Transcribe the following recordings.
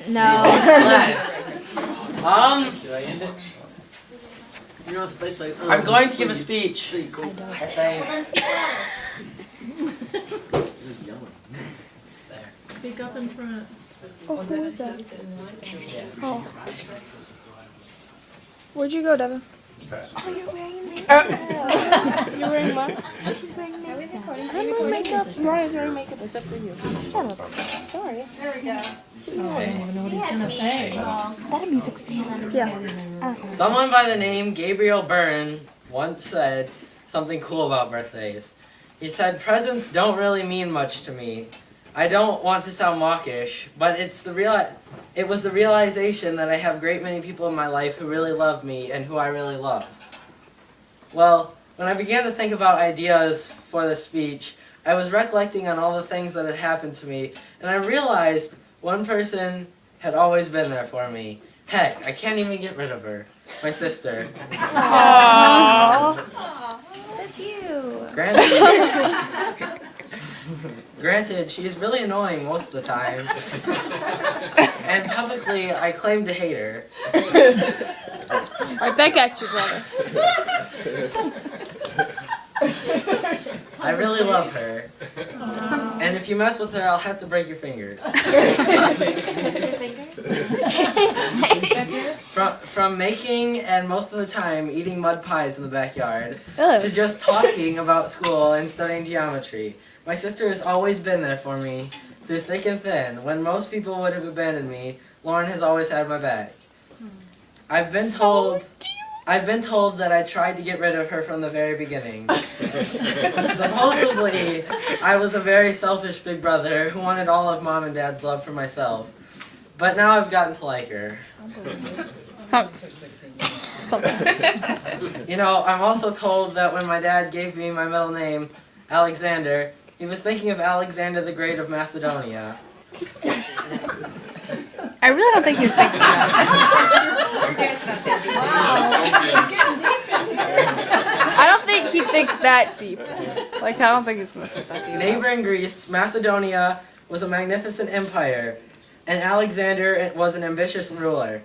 No. Less. Should I end it? You're not supposed to. I'm going to give a speech. I don't. I think. There. Speak up in front. Oh, who was that? Yeah. Oh. Where'd you go, Devon? Oh, you're wearing makeup. You're wearing what? She's wearing makeup. I'm wearing makeup. Mariah's wearing makeup except for you. Shut up. Sorry. There we go. I don't even know what he's gonna say. Is that a music stand? Yeah. Someone by the name Gabriel Byrne once said something cool about birthdays. He said, "Presents don't really mean much to me. I don't want to sound mawkish, but it was the realization that I have a great many people in my life who really love me and who I really love." Well, when I began to think about ideas for this speech, I was recollecting on all the things that had happened to me, and I realized one person had always been there for me. Heck, I can't even get rid of her. My sister. Aww. That's you. Granted, she's really annoying most of the time. And publicly, I claim to hate her. Right back at you, brother. I really love her. And if you mess with her, I'll have to break your fingers. From making and most of the time eating mud pies in the backyard to just talking about school and studying geometry. My sister has always been there for me through thick and thin. When most people would have abandoned me, Lauren has always had my back. I've been told that I tried to get rid of her from the very beginning. Supposedly, I was a very selfish big brother who wanted all of Mom and Dad's love for myself. But now I've gotten to like her. You know, I'm also told that when my dad gave me my middle name, Alexander, he was thinking of Alexander the Great of Macedonia. I really don't think he was thinking that. I don't think he thinks that deep. Like, I don't think he's gonna think that deep. Neighboring Greece, Macedonia was a magnificent empire, and Alexander was an ambitious ruler.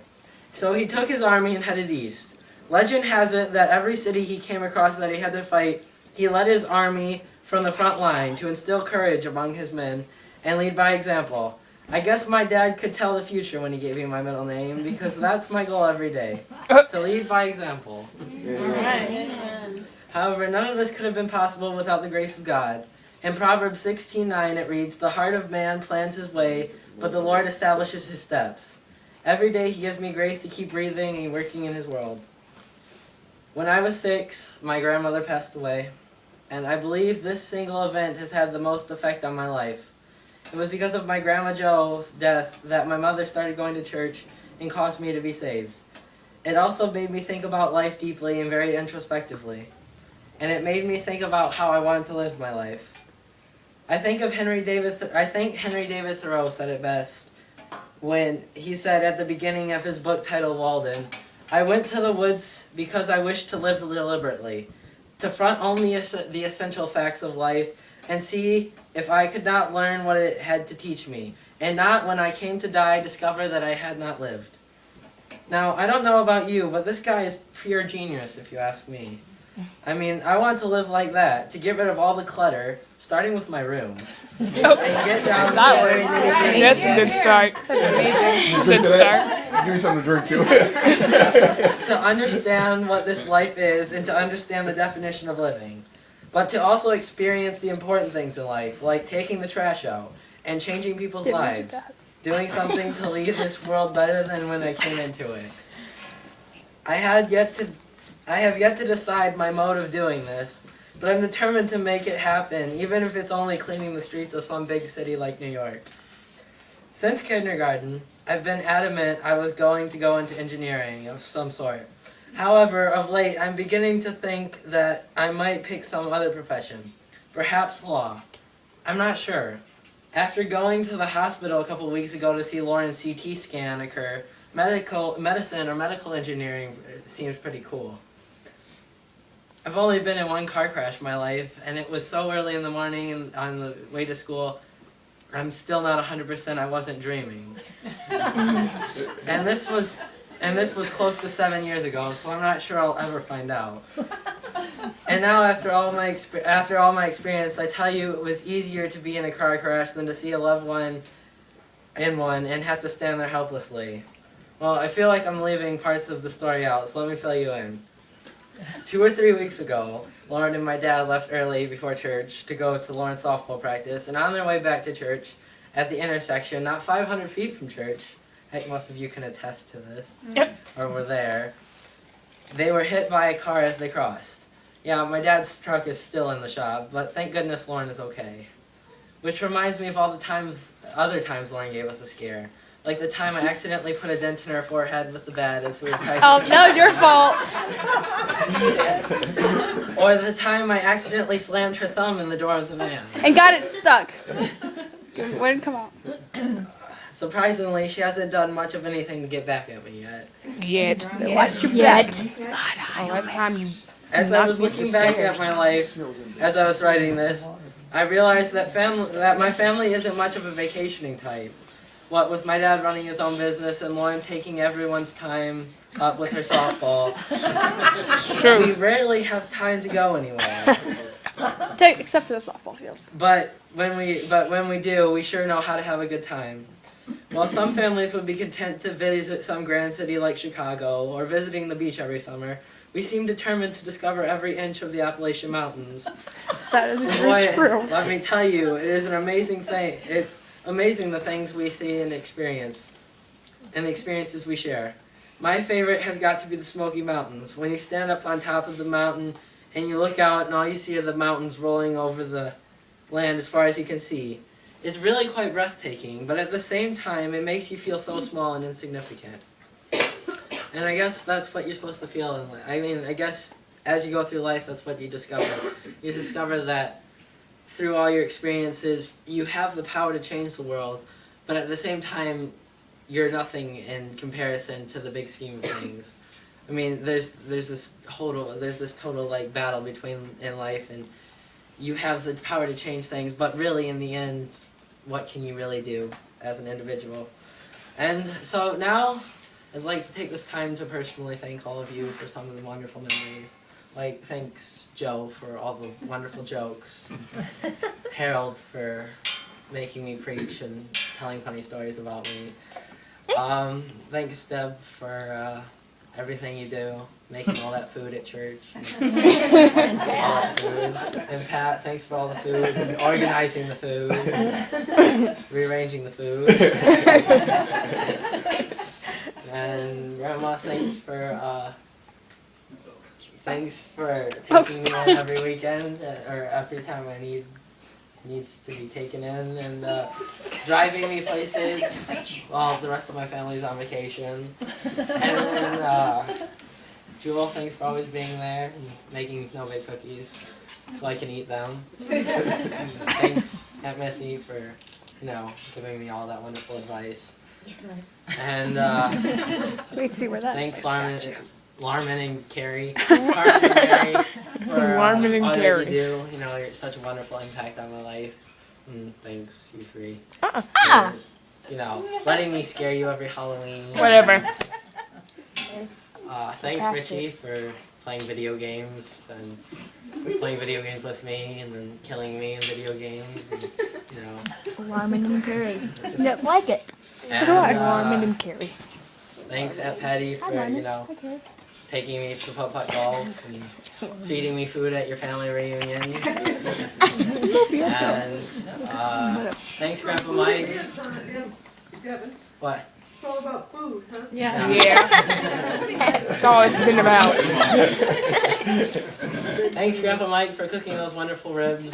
So he took his army and headed east. Legend has it that every city he came across that he had to fight, he led his army from the front line to instill courage among his men and lead by example. I guess my dad could tell the future when he gave me my middle name, because that's my goal every day, to lead by example. However, none of this could have been possible without the grace of God. In Proverbs 16:9 it reads, "The heart of man plans his way, but the Lord establishes his steps." Every day he gives me grace to keep breathing and working in his world. When I was 6, my grandmother passed away, and I believe this single event has had the most effect on my life. It was because of my Grandma Joe's death that my mother started going to church and caused me to be saved. It also made me think about life deeply and very introspectively. And it made me think about how I wanted to live my life. I think Henry David Thoreau said it best when he said at the beginning of his book titled Walden, "I went to the woods because I wished to live deliberately, to front only the essential facts of life and see if I could not learn what it had to teach me, and not when I came to die discover that I had not lived." Now, I don't know about you, but this guy is pure genius if you ask me. I mean, I want to live like that, to get rid of all the clutter, starting with my room. And get down to very nitty-gritty. That's a good start. That's amazing. Good start. Give me something to drink too. To understand what this life is and to understand the definition of living. But to also experience the important things in life, like taking the trash out and changing people's lives. Doing something to leave this world better than when I came into it. I have yet to decide my mode of doing this, but I'm determined to make it happen, even if it's only cleaning the streets of some big city like New York. Since kindergarten, I've been adamant I was going to go into engineering of some sort. However, of late, I'm beginning to think that I might pick some other profession, perhaps law. I'm not sure. After going to the hospital a couple weeks ago to see Lauren's CT scan occur, medicine or medical engineering seems pretty cool. I've only been in one car crash in my life, and it was so early in the morning and on the way to school. I'm still not 100%. I wasn't dreaming. and this was close to 7 years ago, so I'm not sure I'll ever find out. And now, after all my experience, I tell you, it was easier to be in a car crash than to see a loved one in one and have to stand there helplessly. Well, I feel like I'm leaving parts of the story out, so let me fill you in. 2 or 3 weeks ago, Lauren and my dad left early before church to go to Lauren's softball practice, and on their way back to church, at the intersection, not 500 feet from church, heck, most of you can attest to this, or were there, they were hit by a car as they crossed. Yeah, my dad's truck is still in the shop, but thank goodness Lauren is okay. Which reminds me of all the other times Lauren gave us a scare. Like the time I accidentally put a dent in her forehead with the bat as we were practicing. Oh, that was your fault. Or the time I accidentally slammed her thumb in the door of the van. And got it stuck. Where did it come out? Surprisingly, she hasn't done much of anything to get back at me yet. Watch your back. As I was looking back at my life, as I was writing this, I realized that my family isn't much of a vacationing type. What with my dad running his own business and Lauren taking everyone's time up with her softball, we rarely have time to go anywhere. Except for the softball fields. But when we do, we sure know how to have a good time. While some families would be content to visit some grand city like Chicago or visiting the beach every summer, we seem determined to discover every inch of the Appalachian Mountains. That is true. Let me tell you, it is an amazing thing. It's amazing the things we see and experience, and the experiences we share. My favorite has got to be the Smoky Mountains. When you stand up on top of the mountain and you look out and all you see are the mountains rolling over the land as far as you can see. It's really quite breathtaking, but at the same time it makes you feel so small and insignificant. And I guess that's what you're supposed to feel in life. I mean, I guess as you go through life, that's what you discover. You discover that through all your experiences, you have the power to change the world, but at the same time, you're nothing in comparison to the big scheme of things. I mean, there's this total like battle in life, and you have the power to change things, but really in the end, what can you really do as an individual? And so now, I'd like to take this time to personally thank all of you for some of the wonderful memories. Like, thanks, Joe, for all the wonderful jokes. Harold for making me preach and telling funny stories about me. Thanks, Deb, for everything you do, making all that food at church. All that food. And Pat, thanks for all the food, and organizing the food, rearranging the food. And Grandma, thanks for taking me in every weekend, or every time I needs to be taken in, and driving me places while the rest of my family's on vacation. And then Jewel, thanks for always being there and making no-bake cookies so I can eat them. And thanks, Aunt Missy, for giving me all that wonderful advice. And thanks, Larman and Carrie. Carmen and Mary, for all that you do. You're such a wonderful impact on my life. And thanks, you three. For, letting me scare you every Halloween. Whatever. Thanks, Richie, for playing video games and playing video games with me and then killing me in video games. And, Larman and Carrie. Yep, like it. And, Larman and Carrie. Thanks, Aunt Patty, for, taking me to putt-putt golf and feeding me food at your family reunion. And thanks, Grandpa Mike. Devon, What? it's all about food, huh? Yeah. That's all it's been about. Thanks, Grandpa Mike, for cooking those wonderful ribs.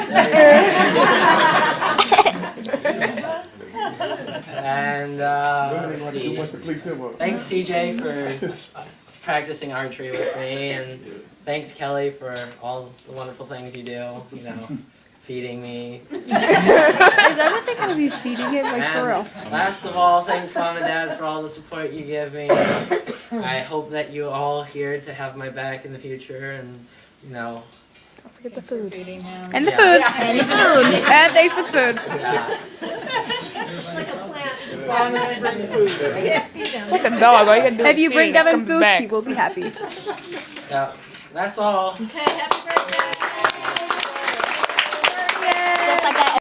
And let's see. Thanks, CJ, for practicing archery with me, and thanks, Kelly, for all the wonderful things you do. Feeding me. Is everything gonna be feeding him for real? Last of all, thanks, Mom and Dad, for all the support you give me. I hope that you all here to have my back in the future, and Get the food. And the food. And the food. And thanks for the food. It's like a dog. All you gotta do If is you feed bring it, it Devon comes food, back. he will be happy. Yeah. That's all. Okay, happy birthday.